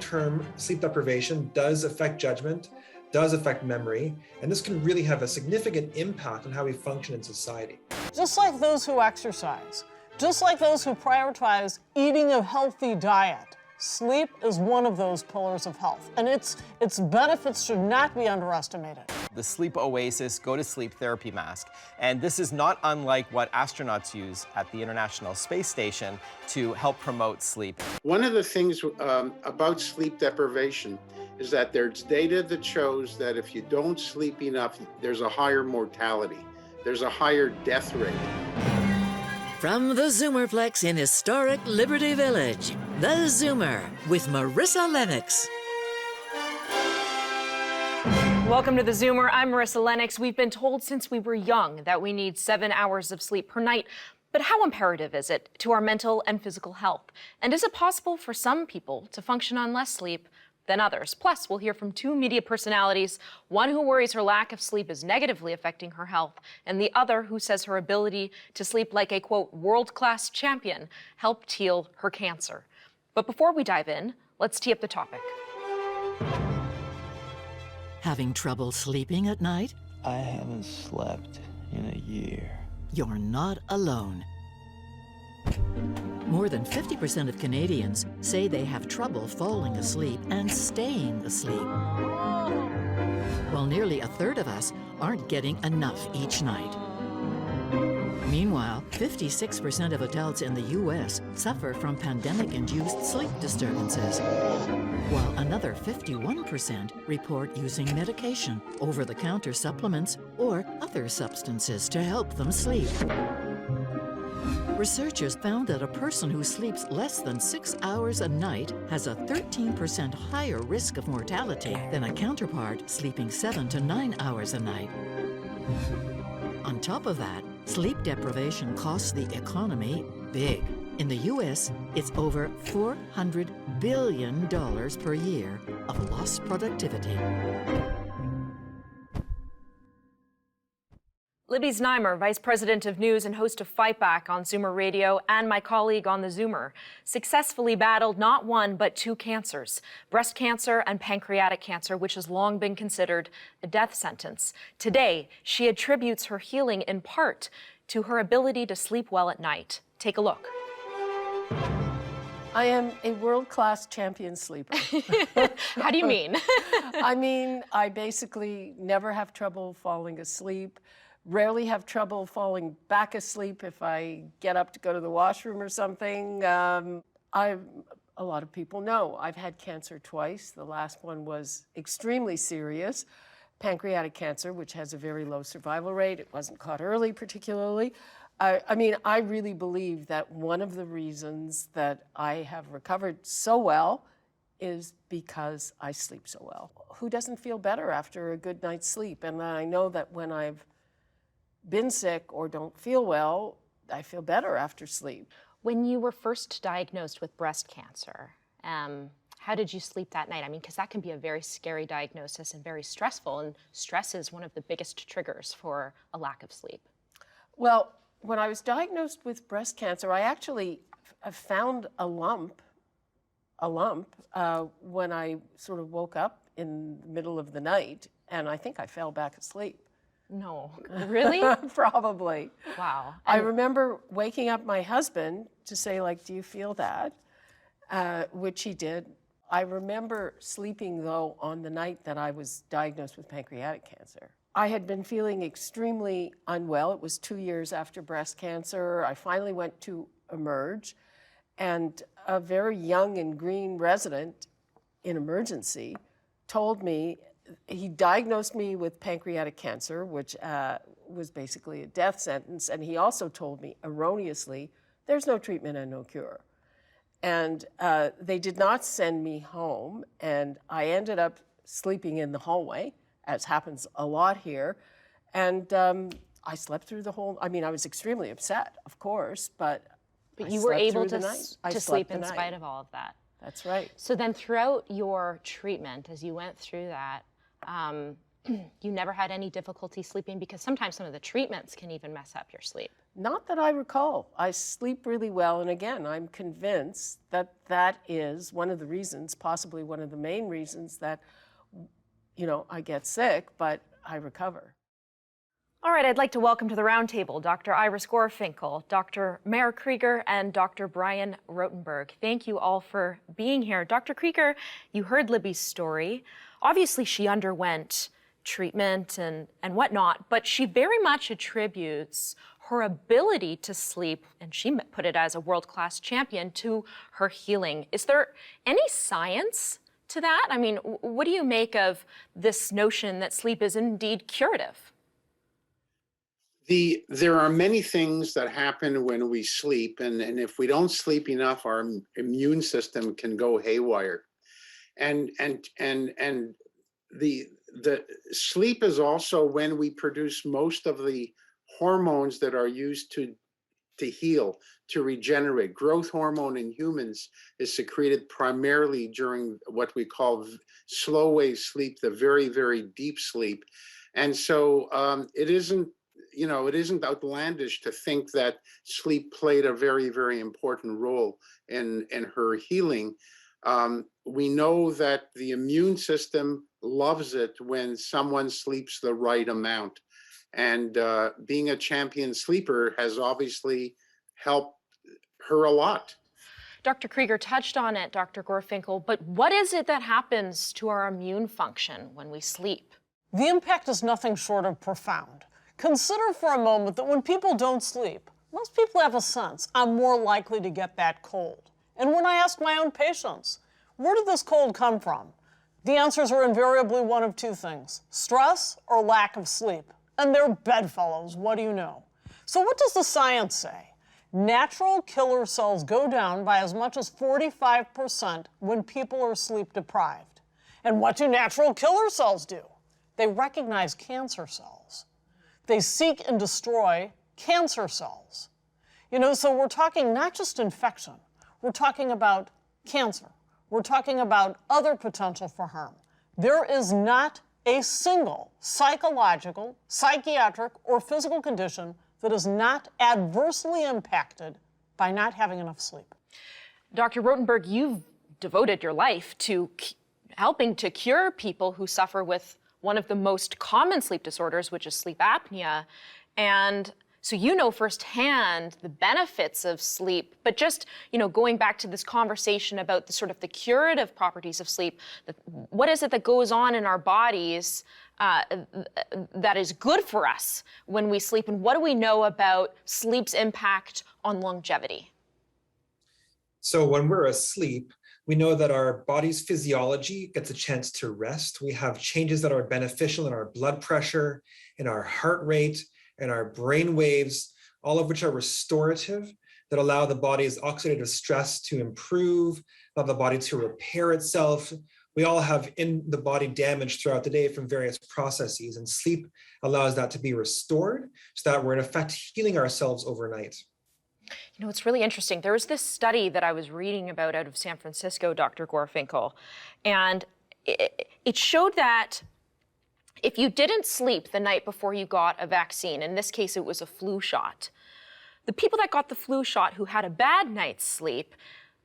long-term sleep deprivation does affect judgment, does affect memory, and this can really have a significant impact on how we function in society. Just like those who exercise, just like those who prioritize eating a healthy diet, sleep is one of those pillars of health, and its benefits should not be underestimated. The Sleep Oasis go-to-sleep therapy mask, and this is not unlike what astronauts use at the International Space Station to help promote sleep. One of the things about sleep deprivation is that there's data that shows that if you don't sleep enough, there's a higher mortality, there's a higher death rate. From the Zoomerplex in historic Liberty Village, the Zoomer with Marissa Lennox. Welcome to the Zoomer. I'm Marissa Lennox. We've been told since we were young that we need 7 hours of sleep per night. But how imperative is it to our mental and physical health? And is it possible for some people to function on less sleep than others? Plus, we'll hear from 2 media personalities, one who worries her lack of sleep is negatively affecting her health, and the other who says her ability to sleep like a, quote, world-class champion helped heal her cancer. But before we dive in, let's tee up the topic. Having trouble sleeping at night? I haven't slept in a year. You're not alone. More than 50% of Canadians say they have trouble falling asleep and staying asleep. While nearly a third of us aren't getting enough each night. Meanwhile, 56% of adults in the U.S. suffer from pandemic-induced sleep disturbances, while another 51% report using medication, over-the-counter supplements, or other substances to help them sleep. Researchers found that a person who sleeps less than 6 hours a night has a 13% higher risk of mortality than a counterpart sleeping 7 to 9 hours a night. On top of that, sleep deprivation costs the economy big. In the U.S., it's over $400 billion per year of lost productivity. Libby Znaimer, Vice President of News and host of Fight Back on Zoomer Radio, and my colleague on the Zoomer, successfully battled not 1 but 2 cancers, breast cancer and pancreatic cancer, which has long been considered a death sentence. Today, she attributes her healing in part to her ability to sleep well at night. Take a look. I am a world-class champion sleeper. How do you mean? I mean, I basically never have trouble falling asleep. Rarely have trouble falling back asleep if I get up to go to the washroom or something. A lot of people know I've had cancer twice. The last one was extremely serious, pancreatic cancer, which has a very low survival rate. It wasn't caught early particularly. I mean, I really believe that one of the reasons that I have recovered so well is because I sleep so well. Who doesn't feel better after a good night's sleep? And I know that when I've been sick or don't feel well, I feel better after sleep. When you were first diagnosed with breast cancer, how did you sleep that night? I mean, because that can be a very scary diagnosis and very stressful, and stress is one of the biggest triggers for a lack of sleep. Well, when I was diagnosed with breast cancer, I actually found a lump when I sort of woke up in the middle of the night, and I think I fell back asleep. No, really? Probably. Wow. I remember waking up my husband to say, like, do you feel that? Which he did. I remember sleeping, though, on the night that I was diagnosed with pancreatic cancer. I had been feeling extremely unwell. It was 2 years after breast cancer. I finally went to Emerge, and a very young and green resident in emergency told me, he diagnosed me with pancreatic cancer, which was basically a death sentence, and he also told me erroneously, there's no treatment and no cure. And they did not send me home, and I ended up sleeping in the hallway, as happens a lot here, and I slept through the whole, I mean, I was extremely upset, of course, but you were able to sleep in spite of all of that. That's right. So then throughout your treatment, as you went through that, You never had any difficulty sleeping? Because sometimes some of the treatments can even mess up your sleep. Not that I recall. I sleep really well, and again, I'm convinced that that is one of the reasons, possibly one of the main reasons that, I get sick, but I recover. All right, I'd like to welcome to the roundtable Dr. Iris Gorfinkel, Dr. Mare Krieger, and Dr. Brian Rotenberg. Thank you all for being here. Dr. Krieger, you heard Libby's story. Obviously, she underwent treatment and whatnot, but she very much attributes her ability to sleep, and she put it as a world-class champion, to her healing. Is there any science to that? I mean, what do you make of this notion that sleep is indeed curative? There are many things that happen when we sleep, and if we don't sleep enough, our immune system can go haywire. And the sleep is also when we produce most of the hormones that are used to heal, to regenerate. Growth hormone in humans is secreted primarily during what we call slow wave sleep, the very, very deep sleep. And so it isn't outlandish to think that sleep played a very, very important role in her healing. We know that the immune system loves it when someone sleeps the right amount. And being a champion sleeper has obviously helped her a lot. Dr. Krieger touched on it, Dr. Gorfinkel, but what is it that happens to our immune function when we sleep? The impact is nothing short of profound. Consider for a moment that when people don't sleep, most people have a sense I'm more likely to get that cold. And when I ask my own patients, where did this cold come from? The answers are invariably one of two things: stress or lack of sleep. And they're bedfellows, what do you know? So what does the science say? Natural killer cells go down by as much as 45% when people are sleep deprived. And what do natural killer cells do? They recognize cancer cells. They seek and destroy cancer cells. So we're talking not just infection, we're talking about cancer. We're talking about other potential for harm. There is not a single psychological, psychiatric, or physical condition that is not adversely impacted by not having enough sleep. Dr. Rotenberg, you've devoted your life to helping to cure people who suffer with one of the most common sleep disorders, which is sleep apnea. And so you know firsthand the benefits of sleep, but just, going back to this conversation about the sort of the curative properties of sleep, what is it that goes on in our bodies that is good for us when we sleep, and what do we know about sleep's impact on longevity? So when we're asleep, we know that our body's physiology gets a chance to rest. We have changes that are beneficial in our blood pressure, in our heart rate, in our brain waves, all of which are restorative, that allow the body's oxidative stress to improve, allow the body to repair itself. We all have in the body damage throughout the day from various processes, and sleep allows that to be restored so that we're in effect healing ourselves overnight. It's really interesting. There was this study that I was reading about out of San Francisco, Dr. Gorfinkel, and it showed that if you didn't sleep the night before you got a vaccine, in this case it was a flu shot, the people that got the flu shot who had a bad night's sleep,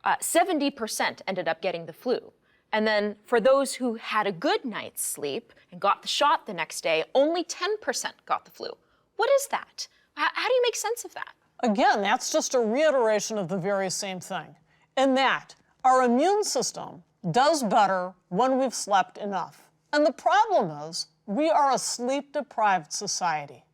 70% ended up getting the flu. And then for those who had a good night's sleep and got the shot the next day, only 10% got the flu. What is that? How do you make sense of that? Again, that's just a reiteration of the very same thing, in that our immune system does better when we've slept enough. And the problem is, we are a sleep-deprived society.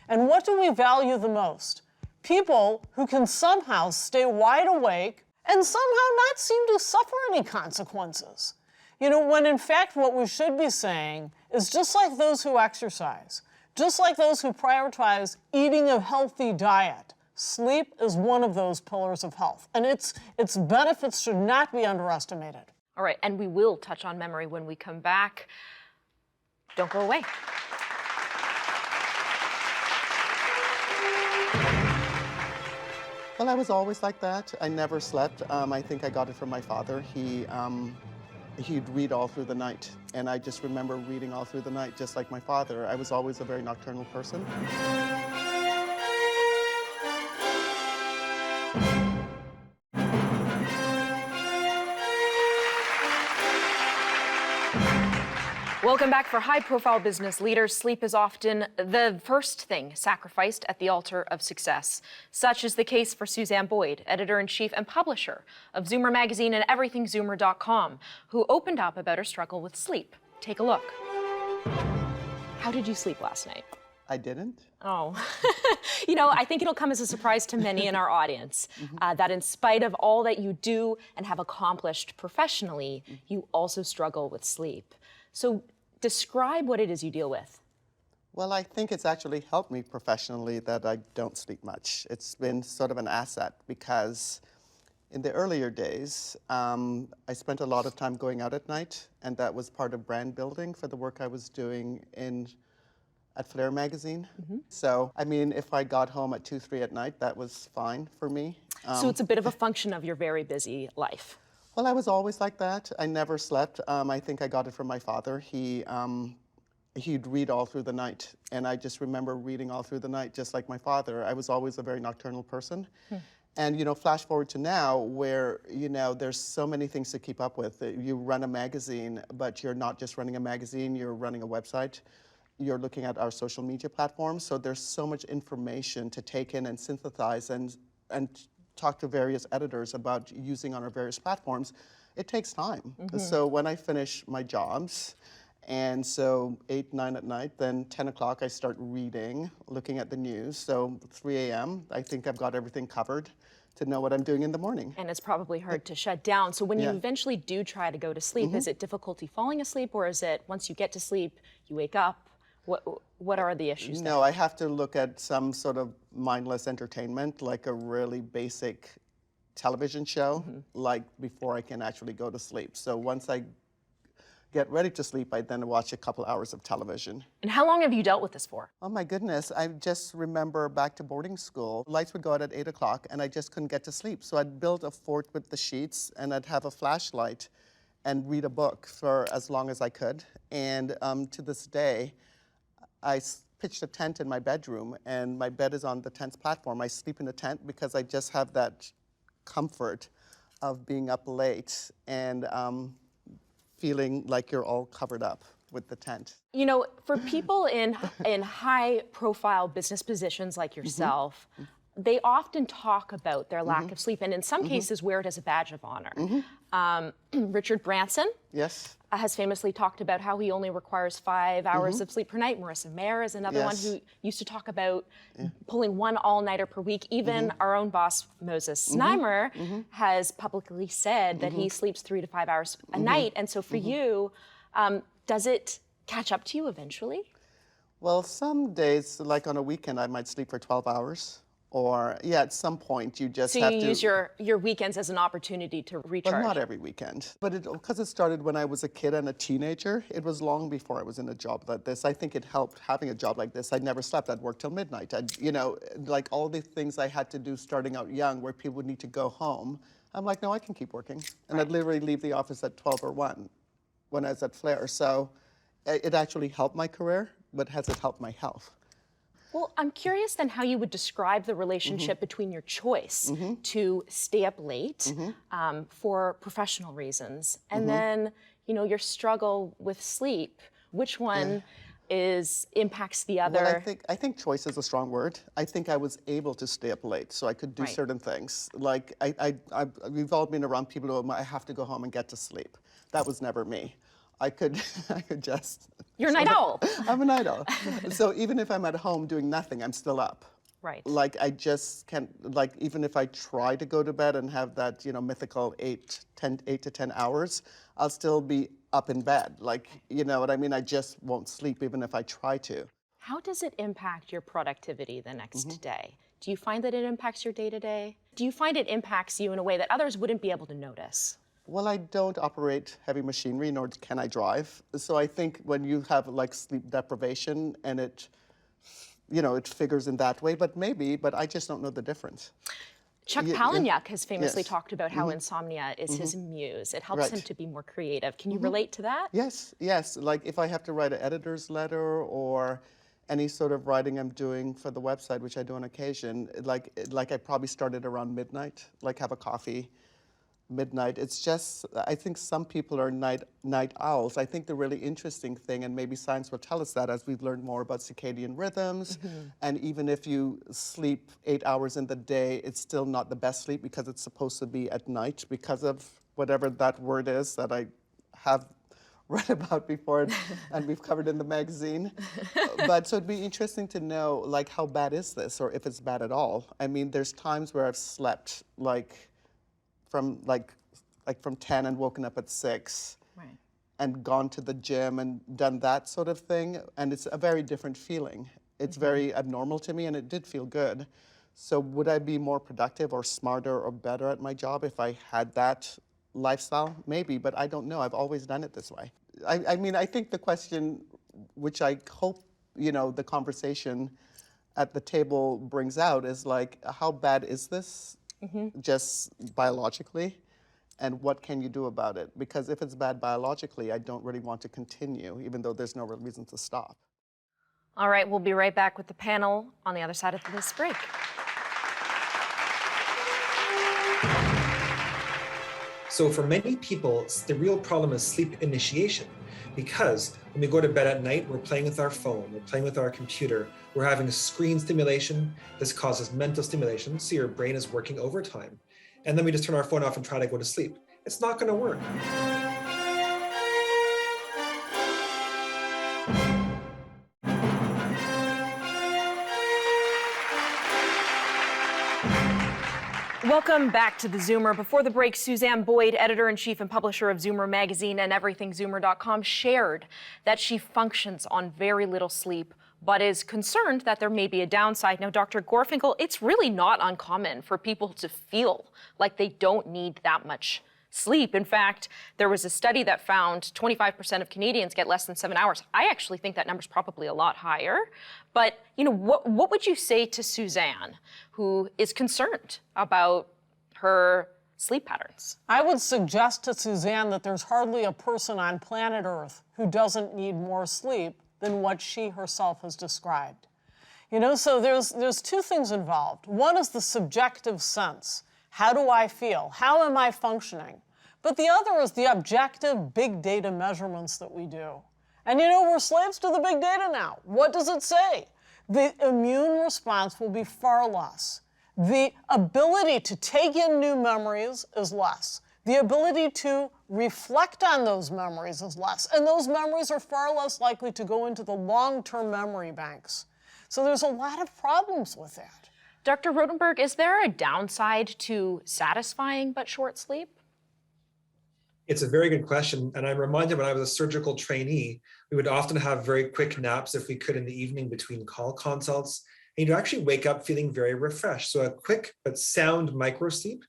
And what do we value the most? People who can somehow stay wide awake and somehow not seem to suffer any consequences. When in fact what we should be saying is, just like those who exercise, just like those who prioritize eating a healthy diet, sleep is one of those pillars of health, and its benefits should not be underestimated. All right, and we will touch on memory when we come back. Don't go away. Well, I was always like that. I never slept. I think I got it from my father. He'd read all through the night, and I just remember reading all through the night, just like my father. I was always a very nocturnal person. Welcome back. For high-profile business leaders, sleep is often the first thing sacrificed at the altar of success. Such is the case for Suzanne Boyd, editor-in-chief and publisher of Zoomer magazine and everythingzoomer.com, who opened up about her struggle with sleep. Take a look. How did you sleep last night? I didn't. Oh. You know, I think it'll come as a surprise to many in our audience that in spite of all that you do and have accomplished professionally, you also struggle with sleep. So describe what it is you deal with. Well, I think it's actually helped me professionally that I don't sleep much. It's been sort of an asset because in the earlier days, I spent a lot of time going out at night, and that was part of brand building for the work I was doing at Flair magazine. So, I mean, if I got home at 2, 3 at night, that was fine for me. So it's a bit of a function of your very busy life. Well, I was always like that. I never slept. I think I got it from my father. He'd read all through the night, and I just remember reading all through the night, just like my father. I was always a very nocturnal person. And, you know, flash forward to now where, you know, there's so many things to keep up with. You run a magazine, but you're not just running a magazine, you're running a website. You're looking at our social media platforms. So there's so much information to take in and synthesize and talk to various editors about using on our various platforms. It takes time. So when I finish my jobs, and so 8, 9 at night, then 10 o'clock I start reading, looking at the news. So 3 a.m., I think I've got everything covered to know what I'm doing in the morning. And it's probably hard to shut down. So when you eventually do try to go to sleep, is it difficulty falling asleep, or is it once you get to sleep, you wake up? What are the issues there? No, I have to look at some sort of mindless entertainment, like a really basic television show, like before I can actually go to sleep. So once I get ready to sleep, I then watch a couple hours of television. And how long have you dealt with this for? Oh my goodness, I just remember back to boarding school, lights would go out at 8 o'clock and I just couldn't get to sleep. So I'd build a fort with the sheets and I'd have a flashlight and read a book for as long as I could. And to this day, I pitched a tent in my bedroom, and my bed is on the tent's platform. I sleep in the tent because I just have that comfort of being up late and feeling like you're all covered up with the tent. You know, for people in high-profile business positions like yourself, they often talk about their lack of sleep, and in some cases wear it as a badge of honor. Richard Branson has famously talked about how he only requires 5 hours of sleep per night. Marissa Mayer is another one who used to talk about pulling one all-nighter per week. Even our own boss, Moses Znaimer, has publicly said that he sleeps 3 to 5 hours a night. And so for you, does it catch up to you eventually? Well, some days, like on a weekend, I might sleep for 12 hours. Or, at some point you just have to... So you use your weekends as an opportunity to recharge? Well, not every weekend. But because it started when I was a kid and a teenager, it was long before I was in a job like this. I think it helped having a job like this. I never slept. I'd work till midnight. You know, like all the things I had to do starting out young where people would need to go home, I'm like, no, I can keep working. And I'd literally leave the office at 12 or 1 when I was at Flair. So it actually helped my career, but has it helped my health? Well, I'm curious then how you would describe the relationship between your choice to stay up late for professional reasons and then, you know, your struggle with sleep. Which one impacts the other? Well, I think choice is a strong word. I think I was able to stay up late so I could do certain things. Like we've all been around people who I have to go home and get to sleep. That was never me. I could just... You're a night owl. I'm a night owl. So even if I'm at home doing nothing, I'm still up. Right. Like I just can't, like even if I try to go to bed and have that, you know, mythical 8 to 10 hours, I'll still be up in bed. Like, you know what I mean? I just won't sleep even if I try to. How does it impact your productivity the next day? Do you find that it impacts your day-to-day? Do you find it impacts you in a way that others wouldn't be able to notice? Well, I don't operate heavy machinery, nor can I drive. So I think when you have like sleep deprivation and it, you know, it figures in that way, but I just don't know the difference. Chuck Yeah, Palahniuk has famously yes. talked about how insomnia is his muse. It helps Right. him to be more creative. Can you relate to that? Yes, yes. Like if I have to write an editor's letter or any sort of writing I'm doing for the website, which I do on occasion, like I probably started around midnight, like have a coffee, midnight. It's just, I think some people are night owls. I think the really interesting thing, and maybe science will tell us that as we've learned more about circadian rhythms, and even if you sleep 8 hours in the day, it's still not the best sleep because it's supposed to be at night because of whatever that word is that I have read about before and we've covered in the magazine. But so it'd be interesting to know like how bad is this or if it's bad at all. I mean, there's times where I've slept from 10 and woken up at 6 and gone to the gym and done that sort of thing. And it's a very different feeling. It's very abnormal to me and it did feel good. So would I be more productive or smarter or better at my job if I had that lifestyle? Maybe, but I don't know. I've always done it this way. I mean, I think the question, which I hope, the conversation at the table brings out is like, how bad is this just biologically? And what can you do about it? Because if it's bad biologically, I don't really want to continue, even though there's no real reason to stop. All right, we'll be right back with the panel on the other side of this break. So for many people, the real problem is sleep initiation, because when we go to bed at night, we're playing with our phone, we're playing with our computer, we're having screen stimulation. This causes mental stimulation, so your brain is working overtime. And then we just turn our phone off and try to go to sleep. It's not going to work. Welcome back to theZoomer. Before the break, Suzanne Boyd, editor-in-chief and publisher of Zoomer Magazine and everythingzoomer.com, shared that she functions on very little sleep, but is concerned that there may be a downside. Now, Dr. Gorfinkel, it's really not uncommon for people to feel like they don't need that much sleep. In fact, there was a study that found 25% of Canadians get less than 7 hours. I actually think that number's probably a lot higher. But, what would you say to Suzanne, who is concerned about her sleep patterns? I would suggest to Suzanne that there's hardly a person on planet Earth who doesn't need more sleep than what she herself has described. So there's two things involved. One is the subjective sense. How do I feel? How am I functioning? But the other is the objective big data measurements that we do. And we're slaves to the big data now. What does it say? The immune response will be far less. The ability to take in new memories is less. The ability to reflect on those memories is less. And those memories are far less likely to go into the long-term memory banks. So there's a lot of problems with that. Dr. Rodenberg, is there a downside to satisfying but short sleep? It's a very good question. And I'm reminded when I was a surgical trainee, we would often have very quick naps if we could in the evening between call consults. And you'd actually wake up feeling very refreshed. So a quick but sound micro sleep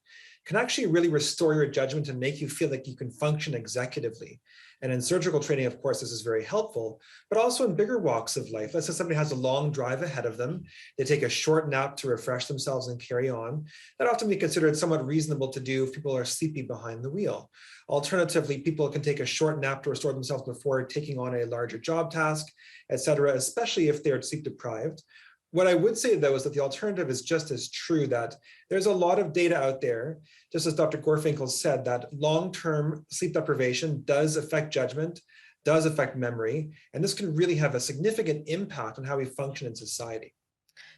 can actually really restore your judgment and make you feel like you can function executively. And in surgical training, of course, this is very helpful, but also in bigger walks of life. Let's say somebody has a long drive ahead of them. They take a short nap to refresh themselves and carry on. That often be considered somewhat reasonable to do if people are sleepy behind the wheel. Alternatively, people can take a short nap to restore themselves before taking on a larger job task, et cetera, especially if they're sleep deprived. What I would say, though, is that the alternative is just as true, that there's a lot of data out there, just as Dr. Gorfinkel said, that long-term sleep deprivation does affect judgment, does affect memory, and this can really have a significant impact on how we function in society.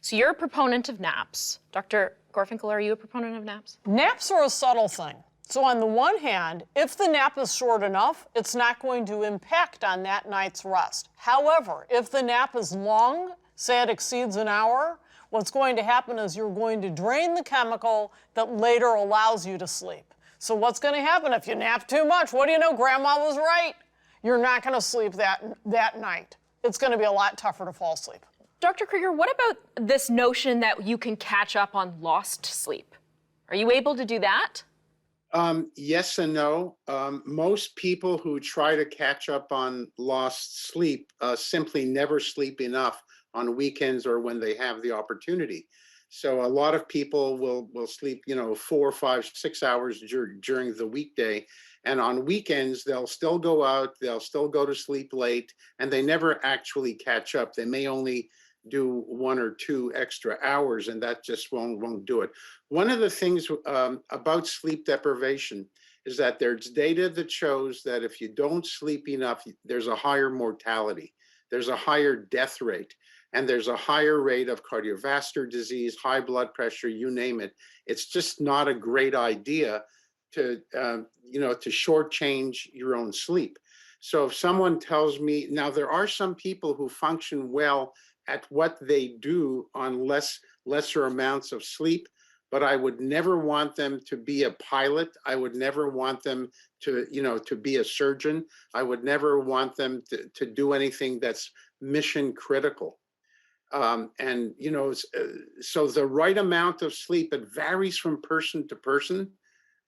So you're a proponent of naps. Dr. Gorfinkel, are you a proponent of naps? Naps are a subtle thing. So on the one hand, if the nap is short enough, it's not going to impact on that night's rest. However, if the nap is long, say it exceeds an hour, what's going to happen is you're going to drain the chemical that later allows you to sleep. So what's going to happen if you nap too much? What do you know? Grandma was right. You're not going to sleep that night. It's going to be a lot tougher to fall asleep. Dr. Krieger, what about this notion that you can catch up on lost sleep? Are you able to do that? Yes and no. Most people who try to catch up on lost sleep simply never sleep enough on weekends or when they have the opportunity. So a lot of people will sleep, 4, 5, 6 hours during the weekday, and on weekends they'll still go out, they'll still go to sleep late, and they never actually catch up. They may only do 1 or 2 extra hours, and that just won't do it. One of the things about sleep deprivation is that there's data that shows that if you don't sleep enough, there's a higher mortality, there's a higher death rate, and there's a higher rate of cardiovascular disease, high blood pressure, you name it. It's just not a great idea to shortchange your own sleep. So if someone tells me, now there are some people who function well at what they do on lesser amounts of sleep, but I would never want them to be a pilot. I would never want them to be a surgeon. I would never want them to do anything that's mission critical. So the right amount of sleep, it varies from person to person,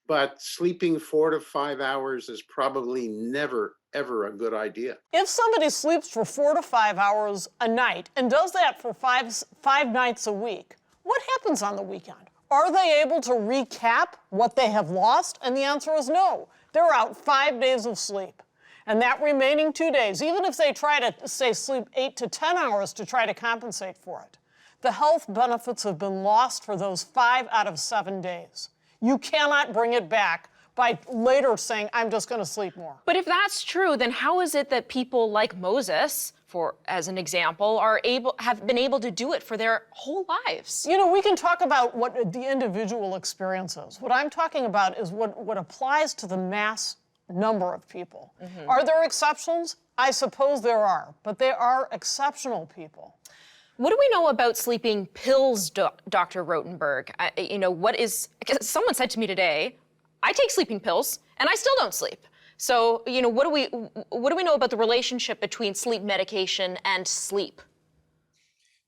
but sleeping 4 to 5 hours is probably never, ever a good idea. If somebody sleeps for 4 to 5 hours a night and does that for five nights a week, what happens on the weekend? Are they able to recap what they have lost? And the answer is no. They're out 5 days of sleep. And that remaining 2 days, even if they try to, say, sleep 8 to 10 hours to try to compensate for it, the health benefits have been lost for those 5 out of 7 days. You cannot bring it back by later saying, I'm just going to sleep more. But if that's true, then how is it that people like Moses, as an example, have been able to do it for their whole lives? We can talk about what the individual experience is. What I'm talking about is what applies to the mass number of people. Mm-hmm. Are there exceptions? I suppose there are, but they are exceptional people. What do we know about sleeping pills, Dr. Rotenberg? Someone said to me today, I take sleeping pills and I still don't sleep. So, what do we know about the relationship between sleep medication and sleep?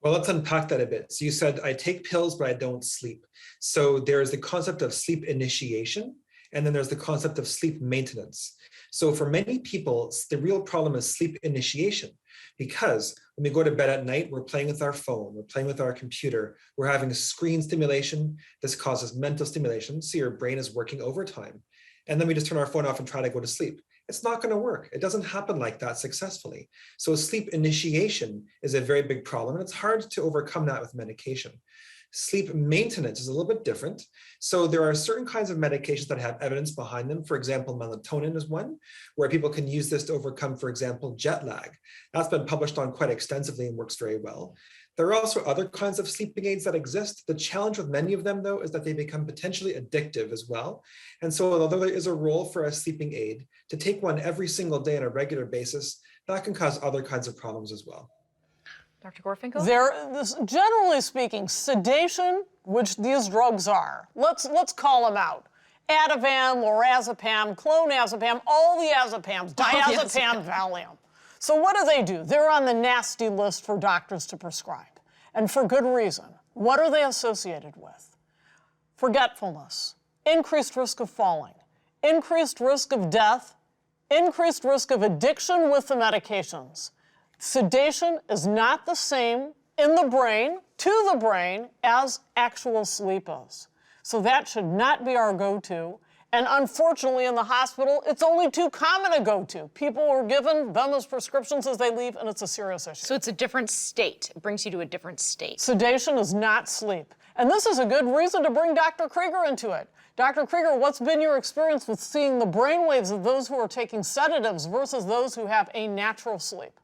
Well, let's unpack that a bit. So you said, I take pills, but I don't sleep. So there's the concept of sleep initiation, and then there's the concept of sleep maintenance. So for many people, the real problem is sleep initiation, because when we go to bed at night, we're playing with our phone, we're playing with our computer, we're having screen stimulation. This causes mental stimulation, so your brain is working overtime. And then we just turn our phone off and try to go to sleep. It's not going to work. It doesn't happen like that successfully. So sleep initiation is a very big problem, and it's hard to overcome that with medication. Sleep maintenance is a little bit different. So there are certain kinds of medications that have evidence behind them. For example, melatonin is one, where people can use this to overcome, for example, jet lag. That's been published on quite extensively and works very well. There are also other kinds of sleeping aids that exist. The challenge with many of them, though, is that they become potentially addictive as well. And so although there is a role for a sleeping aid, to take one every single day on a regular basis, that can cause other kinds of problems as well. Dr. Gorfinkel? Generally speaking, sedation, which these drugs are, let's call them out. Ativan, lorazepam, clonazepam, all the azepams, diazepam, Valium. So what do? They're on the nasty list for doctors to prescribe, and for good reason. What are they associated with? Forgetfulness, increased risk of falling, increased risk of death, increased risk of addiction with the medications. Sedation is not the same in the brain, to the brain, as actual sleep is. So that should not be our go-to. And unfortunately, in the hospital, it's only too common a go-to. People are given them as prescriptions as they leave, and it's a serious issue. So it's a different state. It brings you to a different state. Sedation is not sleep. And this is a good reason to bring Dr. Krieger into it. Dr. Krieger, what's been your experience with seeing the brainwaves of those who are taking sedatives versus those who have a natural sleep?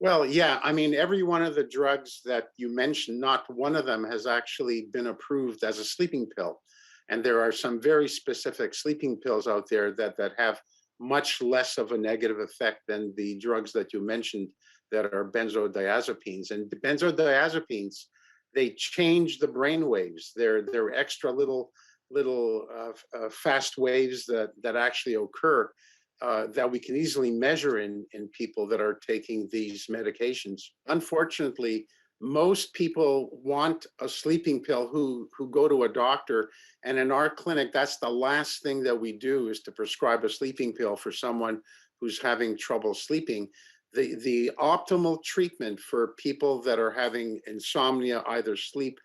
Well, yeah, every one of the drugs that you mentioned, not one of them has actually been approved as a sleeping pill. And there are some very specific sleeping pills out there that have much less of a negative effect than the drugs that you mentioned that are benzodiazepines. And the benzodiazepines, they change the brain waves. They're extra little fast waves that actually occur that we can easily measure in people that are taking these medications. Unfortunately, most people want a sleeping pill who go to a doctor, and in our clinic, that's the last thing that we do, is to prescribe a sleeping pill for someone who's having trouble sleeping. The optimal treatment for people that are having insomnia, either sleep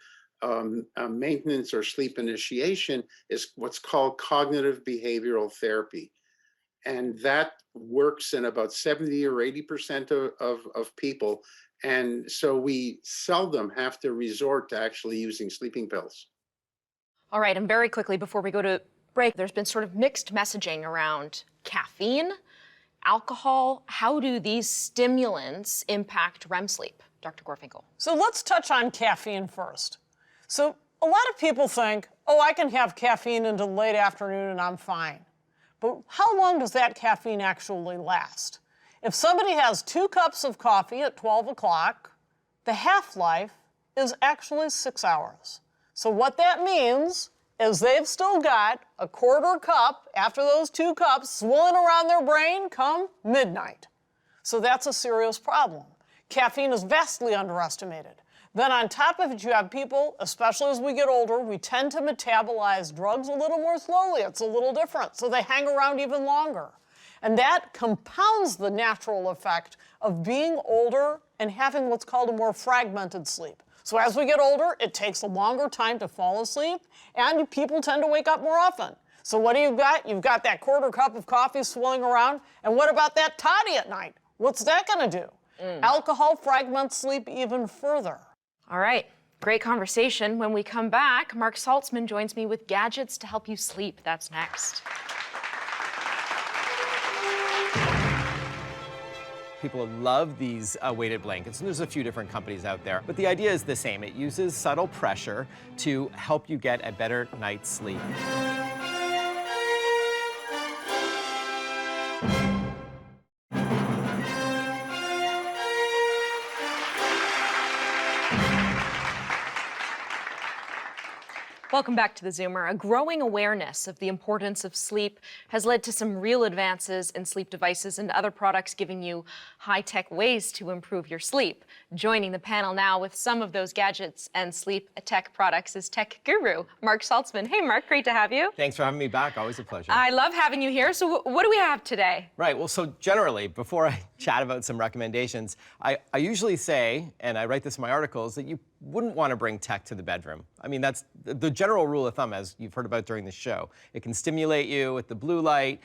maintenance or sleep initiation is what's called cognitive behavioral therapy. And that works in about 70 or 80% of people. And so we seldom have to resort to actually using sleeping pills. All right, and very quickly before we go to break, there's been sort of mixed messaging around caffeine, alcohol. How do these stimulants impact REM sleep? Dr. Gorfinkel. So let's touch on caffeine first. So a lot of people think, oh, I can have caffeine until late afternoon and I'm fine. But how long does that caffeine actually last? If somebody has 2 cups of coffee at 12 o'clock, the half-life is actually 6 hours. So what that means is they've still got a 1/4 cup after those 2 cups swirling around their brain come midnight. So that's a serious problem. Caffeine is vastly underestimated. Then on top of it, you have people, especially as we get older, we tend to metabolize drugs a little more slowly. It's a little different, so they hang around even longer. And that compounds the natural effect of being older and having what's called a more fragmented sleep. So as we get older, it takes a longer time to fall asleep, and people tend to wake up more often. So what do you got? You've got that 1/4 cup of coffee swirling around, and what about that toddy at night? What's that gonna do? Alcohol fragments sleep even further. All right, great conversation. When we come back, Mark Saltzman joins me with gadgets to help you sleep. That's next. People love these weighted blankets, and there's a few different companies out there, but the idea is the same. It uses subtle pressure to help you get a better night's sleep. Welcome back to the Zoomer. A growing awareness of the importance of sleep has led to some real advances in sleep devices and other products giving you high-tech ways to improve your sleep. Joining the panel now with some of those gadgets and sleep tech products is tech guru Mark Saltzman. Hey, Mark, great to have you. Thanks for having me back. Always a pleasure. I love having you here. So what do we have today? Right. Well, so generally, before I chat about some recommendations, I usually say, and I write this in my articles, that you wouldn't want to bring tech to the bedroom. I mean, that's the general rule of thumb, as you've heard about during the show. It can stimulate you with the blue light.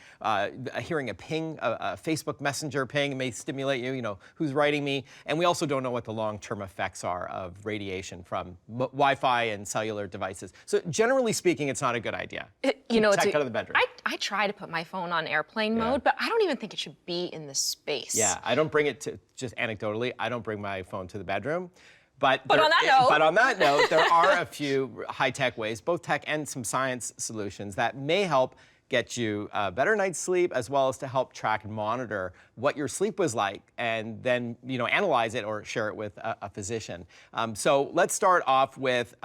Hearing a ping, a Facebook Messenger ping may stimulate you, who's writing me. And we also don't know what the long-term effects are of radiation from Wi-Fi and cellular devices. So generally speaking, it's not a good idea. Keep tech out of the bedroom. I try to put my phone on airplane mode, but I don't even think it should be in the space. Yeah, I don't bring it to, just anecdotally, I don't bring my phone to the bedroom. But on that note, there are a few high-tech ways, both tech and some science solutions that may help get you a better night's sleep, as well as to help track and monitor what your sleep was like, and then analyze it or share it with a physician. So let's start off with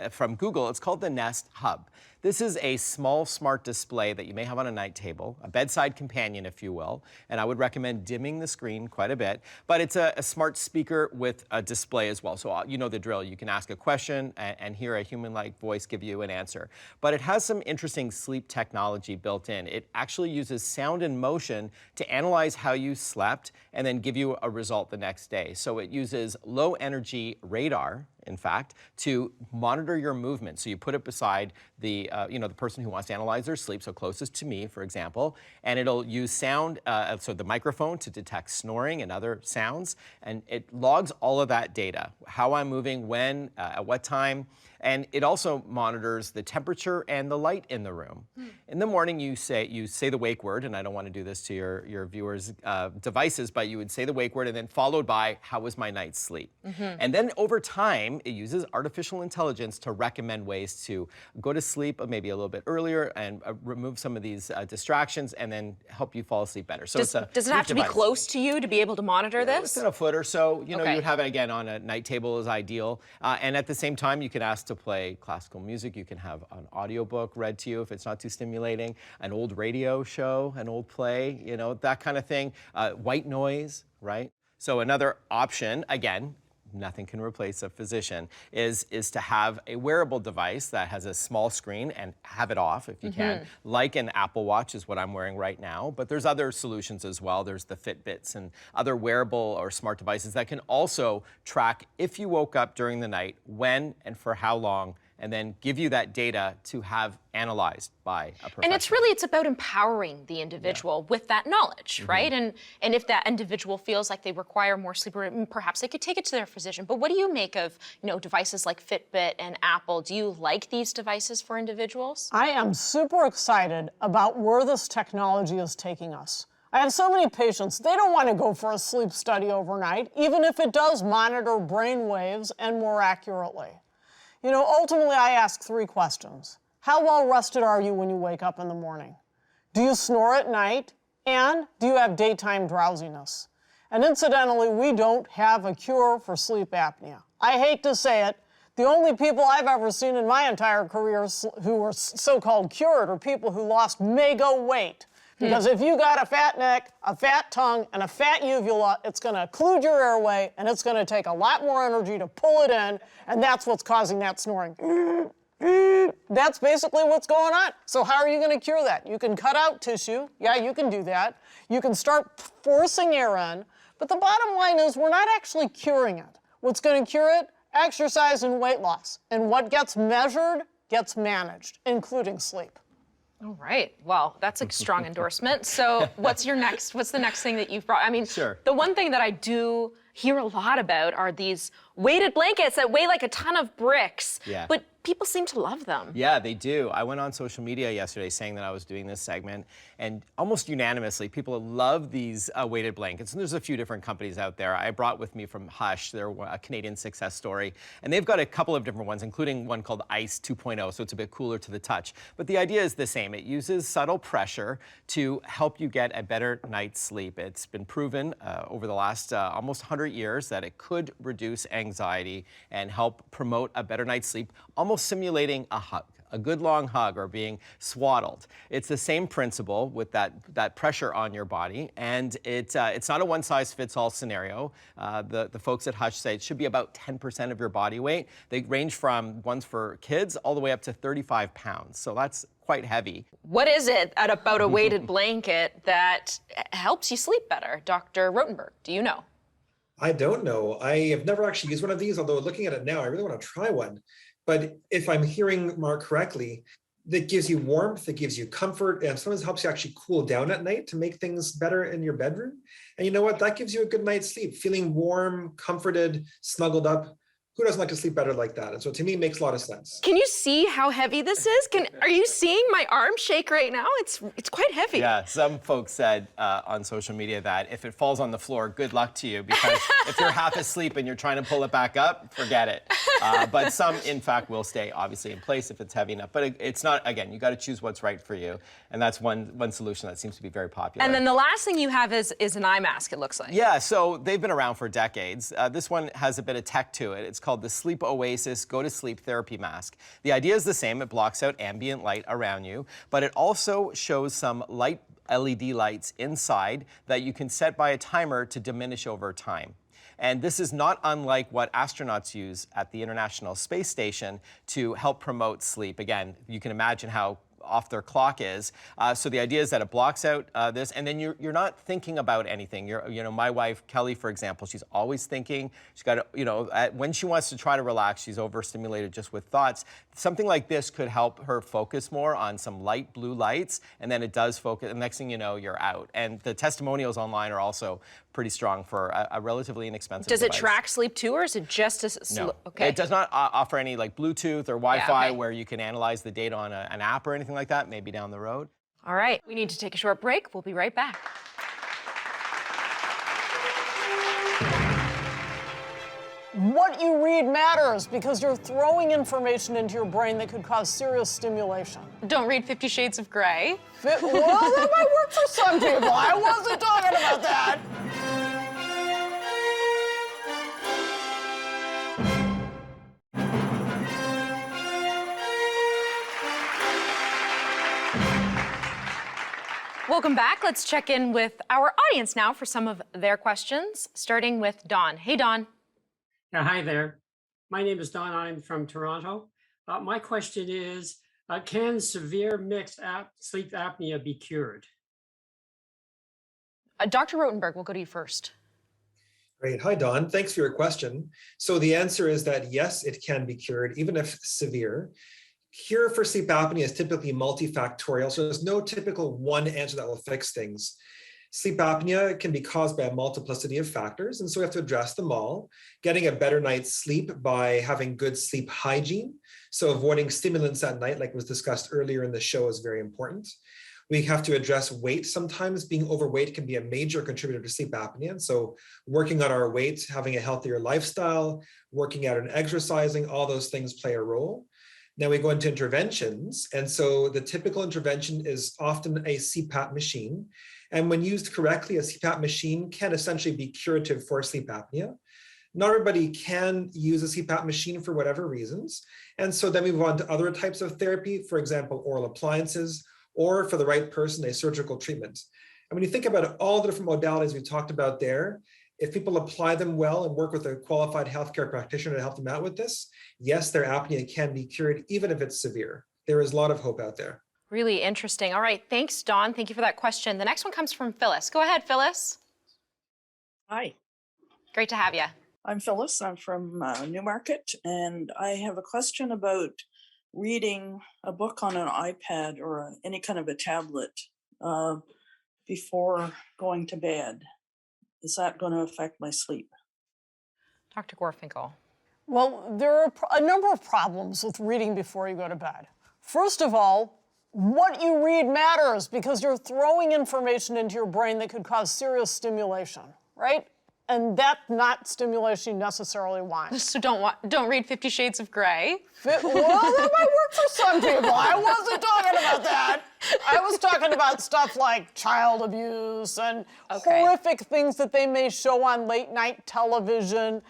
from Google. It's called the Nest Hub. This is a small smart display that you may have on a night table, a bedside companion, if you will, and I would recommend dimming the screen quite a bit, but it's a smart speaker with a display as well. So you know the drill. You can ask a question and hear a human-like voice give you an answer. But it has some interesting sleep technology built in. It actually uses sound and motion to analyze how you slept and then give you a result the next day. So it uses low-energy radar, in fact, to monitor your movement. So you put it beside the person who wants to analyze their sleep, so closest to me, for example, and it'll use sound, so the microphone to detect snoring and other sounds, and it logs all of that data, how I'm moving, when, at what time, and it also monitors the temperature and the light in the room. In the morning, you say the wake word, and I don't want to do this to your viewers' devices, but you would say the wake word, and then followed by, how was my night's sleep? And then over time, it uses artificial intelligence to recommend ways to go to sleep maybe a little bit earlier and remove some of these distractions, and then help you fall asleep better. So does it have to be close to you to be able to monitor this? Within a foot or so. You would have it, again, on a night table is ideal. And at the same time, you can ask to play classical music. You can have an audiobook read to you if it's not too stimulating, an old radio show, an old play, that kind of thing. White noise, right? So another option, again, nothing can replace a physician, is to have a wearable device that has a small screen and have it off if you can, like an Apple Watch is what I'm wearing right now. But there's other solutions as well. There's the Fitbits and other wearable or smart devices that can also track if you woke up during the night, when and for how long, and then give you that data to have analyzed by a professional. And it's about empowering the individual with that knowledge, right? And if that individual feels like they require more sleep, or perhaps they could take it to their physician. But what do you make of, devices like Fitbit and Apple? Do you like these devices for individuals? I am super excited about where this technology is taking us. I have so many patients, they don't want to go for a sleep study overnight, even if it does monitor brain waves and more accurately. Ultimately, I ask 3 questions. How well rested are you when you wake up in the morning? Do you snore at night? And do you have daytime drowsiness? And incidentally, we don't have a cure for sleep apnea. I hate to say it, the only people I've ever seen in my entire career who were so-called cured are people who lost mega weight. Because if you got a fat neck, a fat tongue, and a fat uvula, it's going to occlude your airway, and it's going to take a lot more energy to pull it in, and that's what's causing that snoring. That's basically what's going on. So how are you going to cure that? You can cut out tissue. Yeah, you can do that. You can start forcing air in. But the bottom line is we're not actually curing it. What's going to cure it? Exercise and weight loss. And what gets measured gets managed, including sleep. All right. Well, that's a strong endorsement. So what's the next thing that you've brought? I mean, Sure. The one thing that I do hear a lot about are these weighted blankets that weigh like a ton of bricks. Yeah. But people seem to love them. Yeah, they do. I went on social media yesterday saying that I was doing this segment, and almost unanimously, people love these weighted blankets. And there's a few different companies out there. I brought with me from Hush, they're a Canadian success story, and they've got a couple of different ones, including one called Ice 2.0, so it's a bit cooler to the touch. But the idea is the same. It uses subtle pressure to help you get a better night's sleep. It's been proven over the last almost 100 years that it could reduce anxiety and help promote a better night's sleep, almost simulating a hug, a good long hug, or being swaddled. It's the same principle with that pressure on your body, and it's not a one-size-fits-all scenario. The folks at Hush say it should be about 10% of your body weight. They range from ones for kids all the way up to 35 pounds, so that's quite heavy. What is it about a weighted blanket that helps you sleep better? Dr. Rotenberg, do you know? I don't know. I have never actually used one of these, although looking at it now, I really want to try one. But if I'm hearing Mark correctly, that gives you warmth, it gives you comfort, and sometimes helps you actually cool down at night to make things better in your bedroom. And you know what? That gives you a good night's sleep, feeling warm, comforted, snuggled up. Who doesn't like to sleep better like that? And so to me, it makes a lot of sense. Can you see how heavy this is? Are you seeing my arm shake right now? It's quite heavy. Yeah, some folks said on social media that if it falls on the floor, good luck to you, because if you're half asleep and you're trying to pull it back up, forget it. But some, in fact, will stay obviously in place if it's heavy enough. But it's not, again, you got to choose what's right for you. And that's one solution that seems to be very popular. And then the last thing you have is an eye mask, it looks like. Yeah, so they've been around for decades. This one has a bit of tech to it. It's called the Sleep Oasis Go to Sleep Therapy Mask. The idea is the same. It blocks out ambient light around you, but it also shows some light LED lights inside that you can set by a timer to diminish over time. And this is not unlike what astronauts use at the International Space Station to help promote sleep. Again, you can imagine how off their clock is. So the idea is that it blocks out this, and then you're not thinking about anything. My wife, Kelly, for example, she's always thinking. She's got, when she wants to try to relax, she's overstimulated just with thoughts. Something like this could help her focus more on some light blue lights, and then it does focus, and next thing you know, you're out. And the testimonials online are also pretty strong for a relatively inexpensive Does it device. track sleep too, or is it just No. Okay. It does not offer any like Bluetooth or Wi-Fi okay. where you can analyze the data on an app or anything like that, maybe down the road. All right, we need to take a short break. We'll be right back. What you read matters because you're throwing information into your brain that could cause serious stimulation. Don't read 50 Shades of Grey. Well, that might work for some people. I wasn't talking about that. Welcome back. Let's check in with our audience now for some of their questions, starting with Dawn. Hey, Dawn. Yeah, hi there. My name is Don. I'm from Toronto. My question is, can severe sleep apnea be cured? Dr. Rotenberg, we'll go to you first. Great. Hi, Don. Thanks for your question. So the answer is that yes, it can be cured, even if severe. Cure for sleep apnea is typically multifactorial, so there's no typical one answer that will fix things. Sleep apnea can be caused by a multiplicity of factors, and so we have to address them all. Getting a better night's sleep by having good sleep hygiene, so avoiding stimulants at night, like was discussed earlier in the show, is very important. We have to address weight. Sometimes being overweight can be a major contributor to sleep apnea, and so working on our weight, having a healthier lifestyle, working out and exercising, all those things play a role. Now we go into interventions, and so the typical intervention is often a CPAP machine. And when used correctly, a CPAP machine can essentially be curative for sleep apnea. Not everybody can use a CPAP machine for whatever reasons. And so then we move on to other types of therapy, for example, oral appliances, or for the right person, a surgical treatment. And when you think about all the different modalities we talked about there, if people apply them well and work with a qualified healthcare practitioner to help them out with this, yes, their apnea can be cured, even if it's severe. There is a lot of hope out there. Really interesting. All right, thanks, Dawn. Thank you for that question. The next one comes from Phyllis. Go ahead, Phyllis. Hi. Great to have you. I'm Phyllis. I'm from Newmarket, and I have a question about reading a book on an iPad or any kind of a tablet before going to bed. Is that going to affect my sleep? Dr. Gorfinkel. Well, there are a number of problems with reading before you go to bed. First of all, what you read matters because you're throwing information into your brain that could cause serious stimulation, right? And that's not stimulation you necessarily want. So don't read 50 Shades of Grey. Well, that might work for some people. I wasn't talking about that. I was talking about stuff like child abuse and horrific things that they may show on late night television.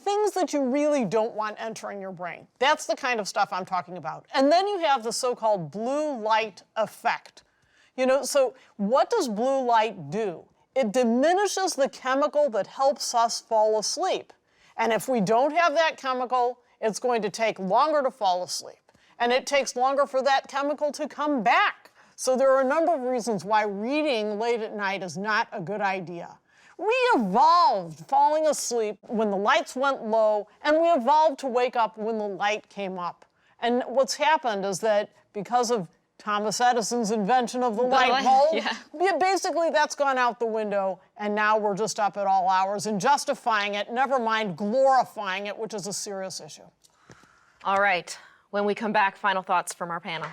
Things that you really don't want entering your brain. That's the kind of stuff I'm talking about. And then you have the so-called blue light effect. So what does blue light do? It diminishes the chemical that helps us fall asleep. And if we don't have that chemical, it's going to take longer to fall asleep. And it takes longer for that chemical to come back. So there are a number of reasons why reading late at night is not a good idea. We evolved falling asleep when the lights went low, and we evolved to wake up when the light came up. And what's happened is that because of Thomas Edison's invention of the light bulb, basically that's gone out the window, and now we're just up at all hours and justifying it, never mind glorifying it, which is a serious issue. All right, when we come back, final thoughts from our panel.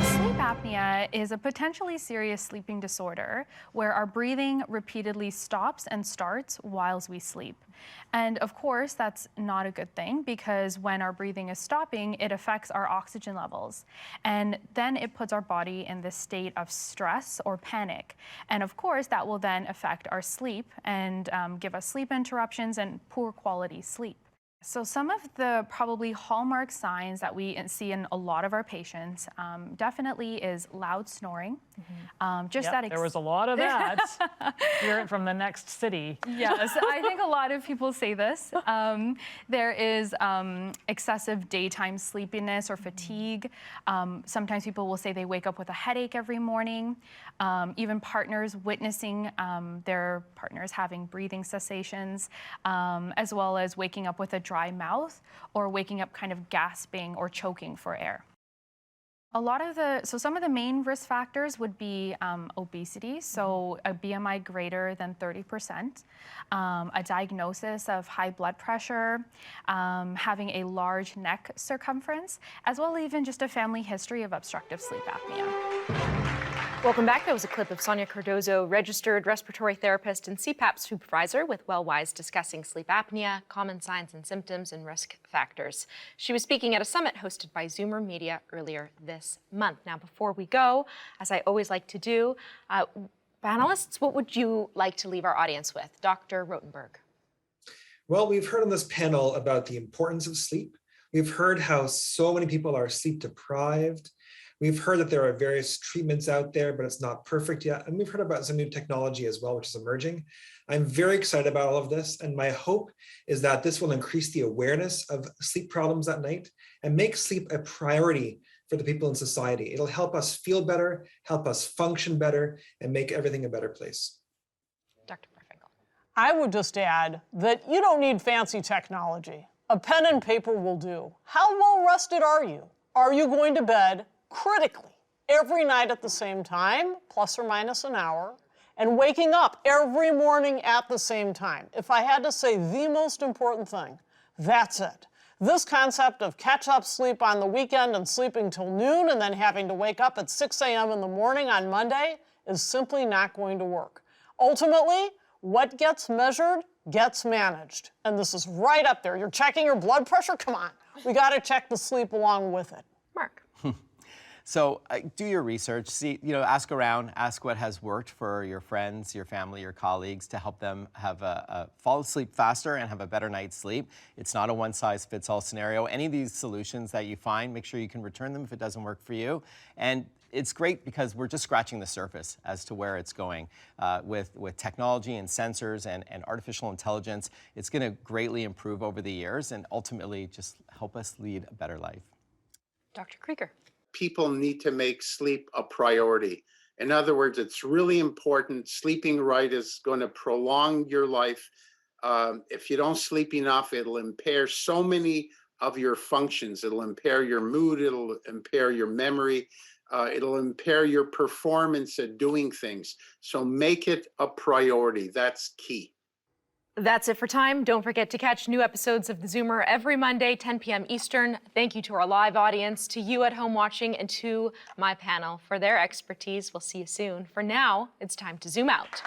Sleep apnea is a potentially serious sleeping disorder where our breathing repeatedly stops and starts whilst we sleep. And of course, that's not a good thing because when our breathing is stopping, it affects our oxygen levels. And then it puts our body in this state of stress or panic. And of course, that will then affect our sleep and give us sleep interruptions and poor quality sleep. So some of the probably hallmark signs that we see in a lot of our patients definitely is loud snoring. There was a lot of that. Hear it from the next city. Yes, I think a lot of people say this. There is excessive daytime sleepiness or fatigue. Sometimes people will say they wake up with a headache every morning. Even partners witnessing their partners having breathing cessations, as well as waking up with a dry mouth or waking up kind of gasping or choking for air. Some of the main risk factors would be obesity, so a BMI greater than 30%, a diagnosis of high blood pressure, having a large neck circumference, as well as even just a family history of obstructive sleep apnea. Welcome back. That was a clip of Sonia Cardozo, registered respiratory therapist and CPAP supervisor with WellWise, discussing sleep apnea, common signs and symptoms, and risk factors. She was speaking at a summit hosted by Zoomer Media earlier this month. Now, before we go, as I always like to do, panelists, what would you like to leave our audience with? Dr. Rotenberg. Well, we've heard on this panel about the importance of sleep. We've heard how so many people are sleep deprived. We've heard that there are various treatments out there, but it's not perfect yet. And we've heard about some new technology as well, which is emerging. I'm very excited about all of this. And my hope is that this will increase the awareness of sleep problems at night and make sleep a priority for the people in society. It'll help us feel better, help us function better, and make everything a better place. Dr. Perfenkel. I would just add that you don't need fancy technology. A pen and paper will do. How well rested are you? Are you going to bed critically every night at the same time, plus or minus an hour, and waking up every morning at the same time? If I had to say the most important thing, that's it. This concept of catch-up sleep on the weekend and sleeping till noon and then having to wake up at 6 a.m. in the morning on Monday is simply not going to work. Ultimately, what gets measured gets managed. And this is right up there. You're checking your blood pressure? Come on. We got to check the sleep along with it. Mark. So do your research, see, ask around, ask what has worked for your friends, your family, your colleagues to help them have fall asleep faster and have a better night's sleep. It's not a one-size-fits-all scenario. Any of these solutions that you find, make sure you can return them if it doesn't work for you. And it's great because we're just scratching the surface as to where it's going. With technology and sensors and artificial intelligence, it's going to greatly improve over the years and ultimately just help us lead a better life. Dr. Krieger. People need to make sleep a priority. In other words, it's really important. Sleeping right is going to prolong your life. If you don't sleep enough, it'll impair so many of your functions. It'll impair your mood. It'll impair your memory. It'll impair your performance at doing things. So make it a priority. That's key. That's it for time. Don't forget to catch new episodes of theZoomer every Monday, 10 p.m. Eastern. Thank you to our live audience, to you at home watching, and to my panel for their expertise. We'll see you soon. For now, it's time to zoom out.